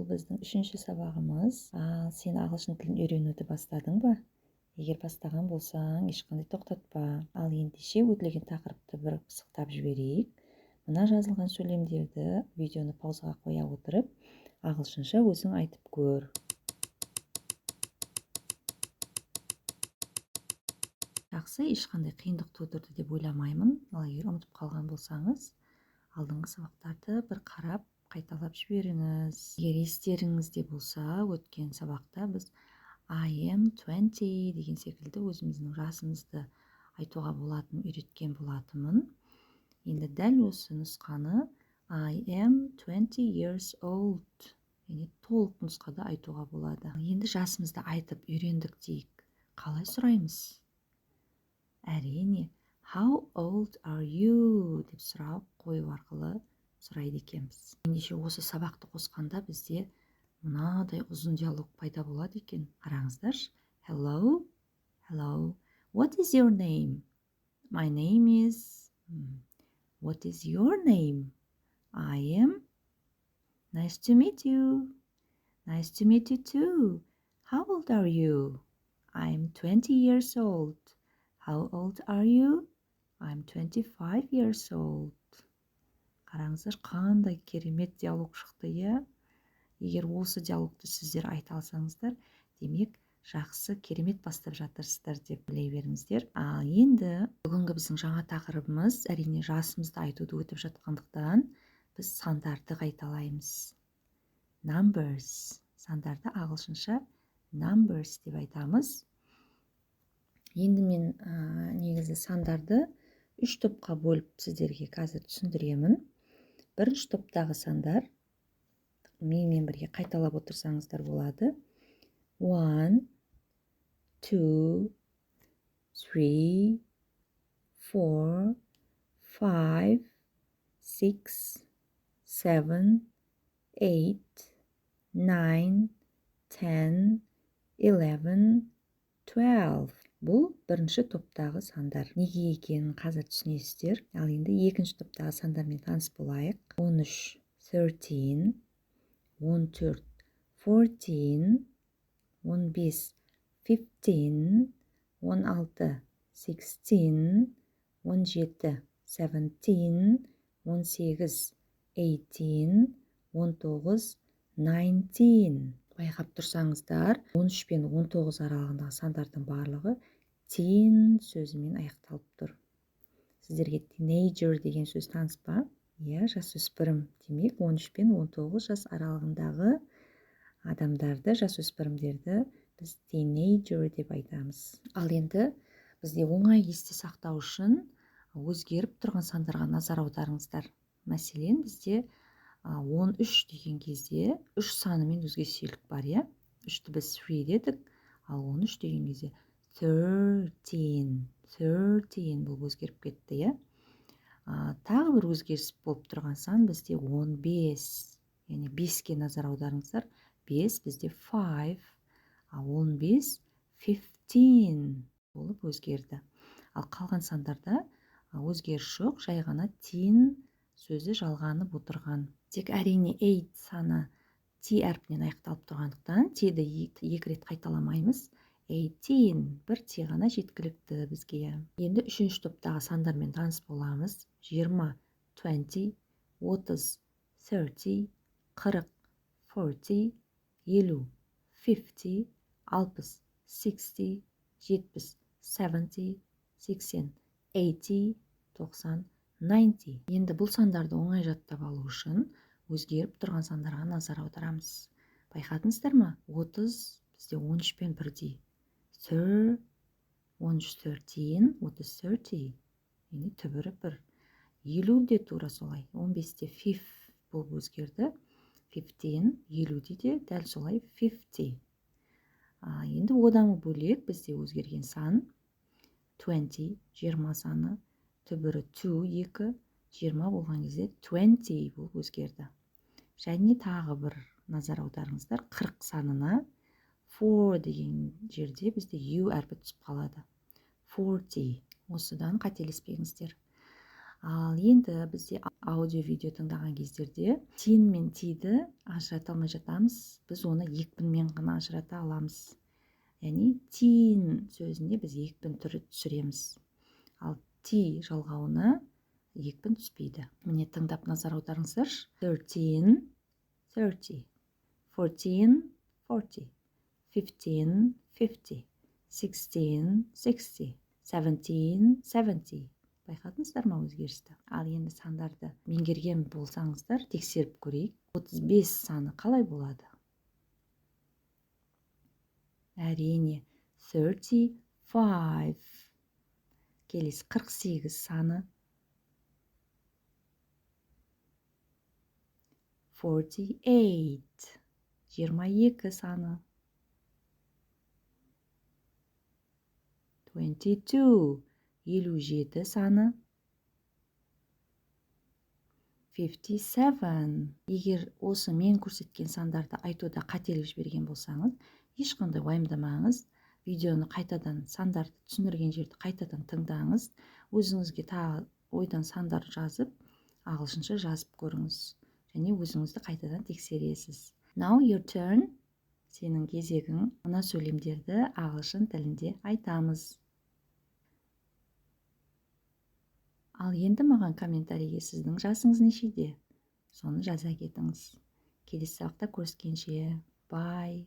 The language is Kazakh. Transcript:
біздің 3-ші сабағымыз. Сен ағылшын тілін үйренуді бастадың ба? Егер бастаған болсаң, ешқандай тоқтатпа. Ал ендеше өтілген тақырыпты бір пысықтап жіберейік. Мына жазылған сөйлемдерді видеоны паузаға қоя отырып, ағылшынша өзің айтып көр. Жақсы, ешқандай қиындық тудырды деп ойламаймын. Ал егер ұмытып қалған болсаңыз, алдыңғы сабақтарды бір қарап, қайталап жіберіңіз. Егер естеріңізде болса, өткен сабақта біз I am 20 деген секілді өзіміздің жасымызды айтуға болатын үйреткен болатынмын. Енді дәл осы нұсқаны I am 20 years old, яғни толық нұсқада айтуға болады. Енді жасымызды айтып үйрендік дейік. Қалай сұраймыз? Әрине, how old are you деп сұрақ қою арқылы сұрайды екенбіз. Ендеше осы сабақты қосқанда бізде мынадай ұзын диалог пайда болады екен. Қараңыздар. Hello, what is your name? My name is... What is your name? I am... Nice to meet you. Nice to meet you too. How old are you? I'm 20 years old. How old are you? I'm 25 years old. Қараңыздар, қандай керемет диалог шықты, иә? Егер осы диалогты сіздер айта алсаңыздар, демек жақсы, керемет бастап жатырсыздар деп біле беріңіздер. Енді бүгінгі біздің жаңа тақырыбымыз әрине жасымызды айтуды өтіп жатқандықтан біз сандарды қайталаймыз. Numbers. Сандарды ағылшынша numbers деп айтамыз. Енді мен негізі сандарды 3 топқа бөліп сіздерге қазір түсіндіремін. Бірінші топтағы сандар менімен бірге қайталап отырсаңыздар болады. 1, 2, 3, 4, 5, 6, 7, 8, 9, 10, 11, 12. Бұл бірінші топтағы сандар. Неге екенін қазір түсінесіздер. Ал енді екінші топтағы сандармен таныс болайық. 13, 13, 14, 14, 15, 15, 16, 16, 17, 17, 18, 18, 19, 19. Байқап тұрсаңыздар, 13 пен 19 аралығындағы сандардың барлығы teen сөзімен аяқталып тұр. Сіздерге teenager деген сөз таныс па? Иә, жасөспірім. Демек, 13 пен 19 жас аралығындағы адамдарды, жасөспірімдерді біз teenager деп айтамыз. Ал енді бізде оңай есте сақтау үшін өзгеріп тұрған сандарға назар аударыңыздар. Мәселен, бізде 13 деген кезде 3 санымен өзгешелік бар, иә? 3-ті біз 3 дедік, ал 13 деген кезде 13 болып өзгеріп кетті, иә? Тағы бір өзгеріс болып тұрған сан бізде 15, яғни 5-ке назар аударыңыздар. 5 бізде 5, ал 15 15 болып өзгерді. Ал қалған сандарда өзгеріс жоқ, жай ғана teen сөзі жалғанып отырған. Тек әрине 8 саны T әрпінен аяқталып тұрғандықтан T-ді 2 рет қайталамаймыз. 18 бір T ғана жеткілікті бізге. Енді 3-ші топтағы сандармен таныс боламыз. 20, 20, 30, 30, 40, 40, 50, 50, 60, 60, 70, 70, 80, 80, 90, 90. Енді бұл сандарды оңай жаттап алу үшін өзгеріп тұрған сандарға назар аударамыз. Байқадыңыздар ма? 30 бізде 13 пен бірдей. 13, 13, 30. Яғни түбірі бір. 50 де тура солай. 15-те 5 болып өзгерді. 15, 50-де де дәл солай 50. Енді одан бөлек бізде өзгерген сан 20, 20 саны. Түбірі 2, 2, 20 болған кезде 20 болып өзгерді. Және тағы бір назар аударыңыздар, 40 санына 4 деген жерде бізде U әрпі түсіп қалады. 40. Осыдан қателеспеңіздер. Ал енді бізде аудио видео тыңдаған кездерде тин мен тиді ажырата алмай жатамыз. Біз оны екпінмен ғана ажырата аламыз. Яғни тин сөзінде біз екпін түсіреміз. Ал ти жалғауына екпін түспейді. Міне тыңдап назар аударыңыздар. 13, 30, 14, 40, 15, 50, 16, 60, 17, 70. Байқадыңыздар ма өзгерісті? Ал енді сандарды меңгерген болсаңыздар, тексеріп көрейік. 35 саны қалай болады? Әрине, 35. Келесі 48 саны. 48. 22 саны. 22. 57 саны. 57. Егер осы мен көрсеткен сандарды айтуда қателік жіберген болсаңыз, ешқандай уайымдамаңыз. Видеоны қайтадан сандарды түсіндірген жерді қайтадан тыңдаңыз. Өзіңізге тағы ойдан сандар жазып, ағылшынша жазып көріңіз. Және өзіңізді қайтадан тексересіз. Now your turn. Сенің кезегің. Мына сөйлемдерді ағылшын тілінде айтамыз. Ал енді маған комментарийге сіздің жасыңыз нешеде? Соны жаза кетіңіз. Келесі сабақта көріскенше. Bye.